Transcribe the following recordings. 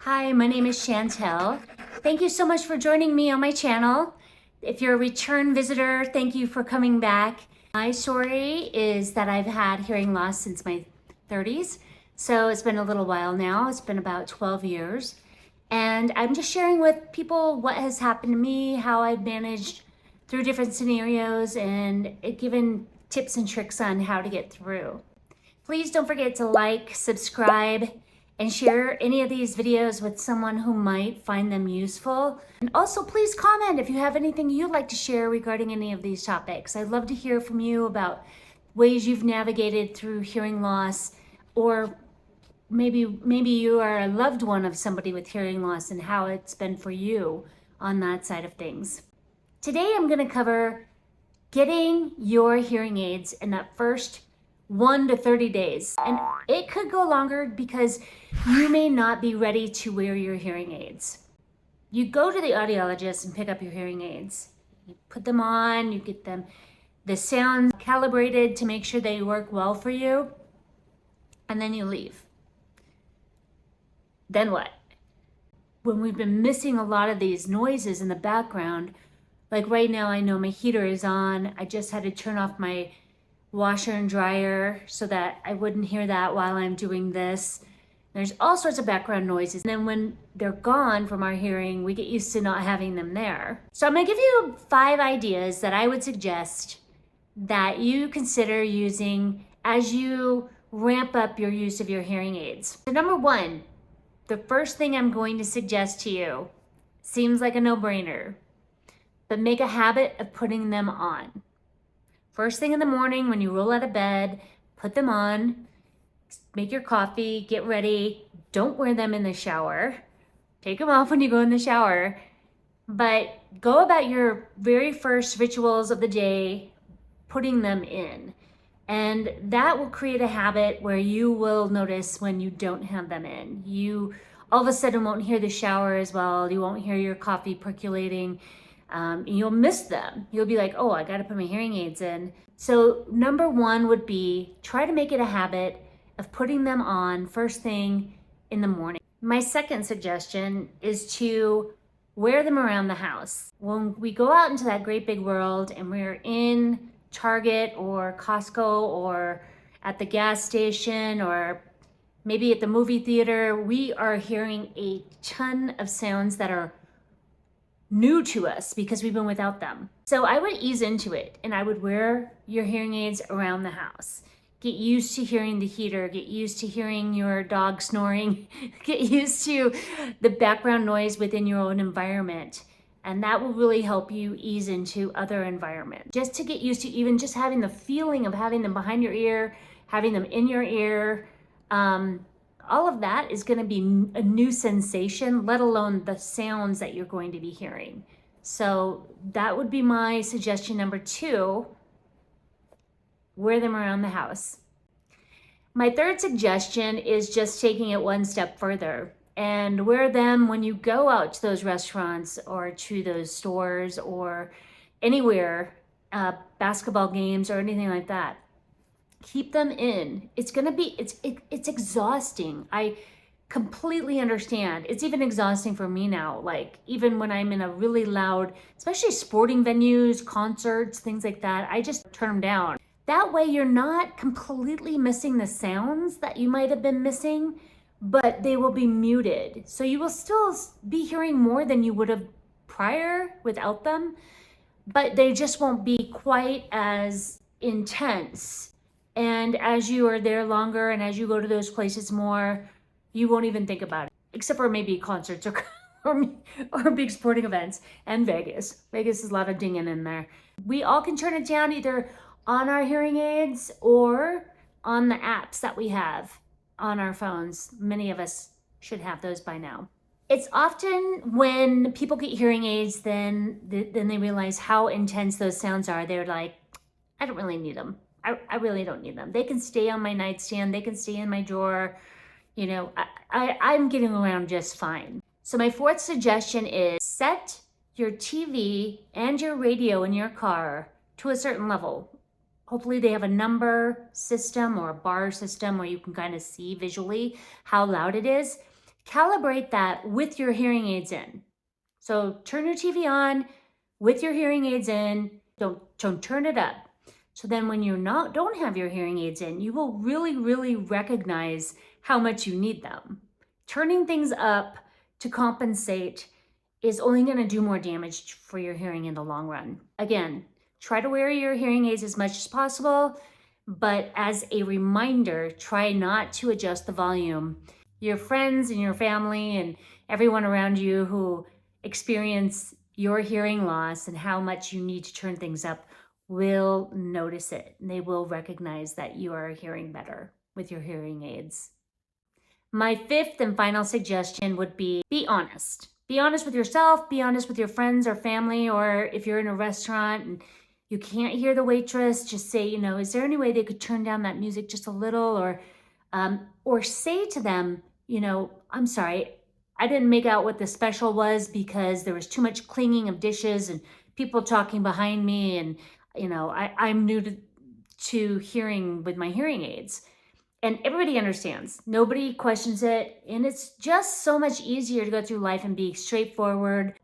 Hi, my name is Chantel. Thank you so much for joining me on my channel. If you're a return visitor, thank you for coming back. My story is that I've had hearing loss since my 30s. So it's been a little while now. It's been about 12 years. And I'm just sharing with people what has happened to me, how I've managed through different scenarios, and given tips and tricks on how to get through. Please don't forget to like, subscribe, and share any of these videos with someone who might find them useful. And also please comment if you have anything you'd like to share regarding any of these topics. I'd love to hear from you about ways you've navigated through hearing loss, or maybe you are a loved one of somebody with hearing loss and how it's been for you on that side of things. Today I'm going to cover getting your hearing aids in that first 1 to 30 days. And it could go longer because you may not be ready to wear your hearing aids. You go to the audiologist and pick up your hearing aids. You put them on, you get the sound calibrated to make sure they work well for you, and then you leave. Then what? When we've been missing a lot of these noises in the background, like right now I know my heater is on. I just had to turn off my washer and dryer so that I wouldn't hear that while I'm doing this. There's all sorts of background noises. And then when they're gone from our hearing, we get used to not having them there. So I'm gonna give you 5 ideas that I would suggest that you consider using as you ramp up your use of your hearing aids. So number 1, the first thing I'm going to suggest to you seems like a no-brainer, but make a habit of putting them on. First thing in the morning when you roll out of bed, put them on, make your coffee, get ready. Don't wear them in the shower. Take them off when you go in the shower, but go about your very first rituals of the day putting them in. And that will create a habit where you will notice when you don't have them in. You all of a sudden won't hear the shower as well. You won't hear your coffee percolating. You'll miss them. You'll be like, oh, I got to put my hearing aids in. So number 1 would be try to make it a habit of putting them on first thing in the morning. My second suggestion is to wear them around the house. When we go out into that great big world and we're in Target or Costco or at the gas station or maybe at the movie theater, we are hearing a ton of sounds that are new to us because we've been without them. So I would ease into it and I would wear your hearing aids around the house. Get used to hearing the heater, get used to hearing your dog snoring, get used to the background noise within your own environment. And that will really help you ease into other environments. Just to get used to even just having the feeling of having them behind your ear, having them in your ear, all of that is going to be a new sensation, let alone the sounds that you're going to be hearing. So that would be my suggestion number 2, wear them around the house. My third suggestion is just taking it one step further and wear them when you go out to those restaurants or to those stores or anywhere, basketball games or anything like that. Keep them in. It's exhausting. I completely understand. It's even exhausting for me now. Like even when I'm in a really loud, especially sporting venues, concerts, things like that, I just turn them down. That way you're not completely missing the sounds that you might have been missing, but they will be muted. So you will still be hearing more than you would have prior without them, but they just won't be quite as intense. And as you are there longer and as you go to those places more, you won't even think about it, except for maybe concerts or big sporting events and Vegas. Vegas is a lot of dinging in there. We all can turn it down either on our hearing aids or on the apps that we have on our phones. Many of us should have those by now. It's often when people get hearing aids, then they realize how intense those sounds are. They're like, I don't really need them. I really don't need them. They can stay on my nightstand. They can stay in my drawer. You know, I'm getting around just fine. So my 4th suggestion is set your TV and your radio in your car to a certain level. Hopefully they have a number system or a bar system where you can kind of see visually how loud it is. calibrate that with your hearing aids in. So turn your TV on with your hearing aids in. Don't turn it up. So then when you don't have your hearing aids in, you will really, really recognize how much you need them. Turning things up to compensate is only going to do more damage for your hearing in the long run. Again, try to wear your hearing aids as much as possible, but as a reminder, try not to adjust the volume. Your friends and your family and everyone around you who experience your hearing loss and how much you need to turn things up will notice it. They will recognize that you are hearing better with your hearing aids. My fifth and final suggestion would be honest. Be honest with yourself, be honest with your friends or family, or if you're in a restaurant and you can't hear the waitress, just say, is there any way they could turn down that music just a little? Or say to them, I'm sorry, I didn't make out what the special was because there was too much cleaning of dishes and people talking behind me, and I'm new to hearing with my hearing aids. And everybody understands. Nobody questions it. And it's just so much easier to go through life and be straightforward.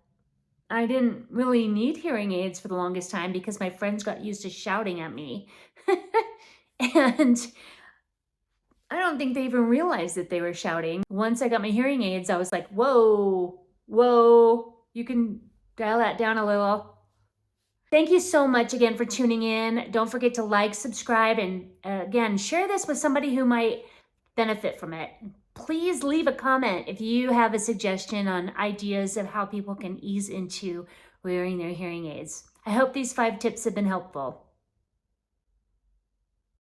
I didn't really need hearing aids for the longest time because my friends got used to shouting at me. And I don't think they even realized that they were shouting. Once I got my hearing aids, I was like, whoa, you can dial that down a little. Thank you so much again for tuning in. Don't forget to like, subscribe, and again, share this with somebody who might benefit from it. Please leave a comment if you have a suggestion on ideas of how people can ease into wearing their hearing aids. I hope these 5 tips have been helpful.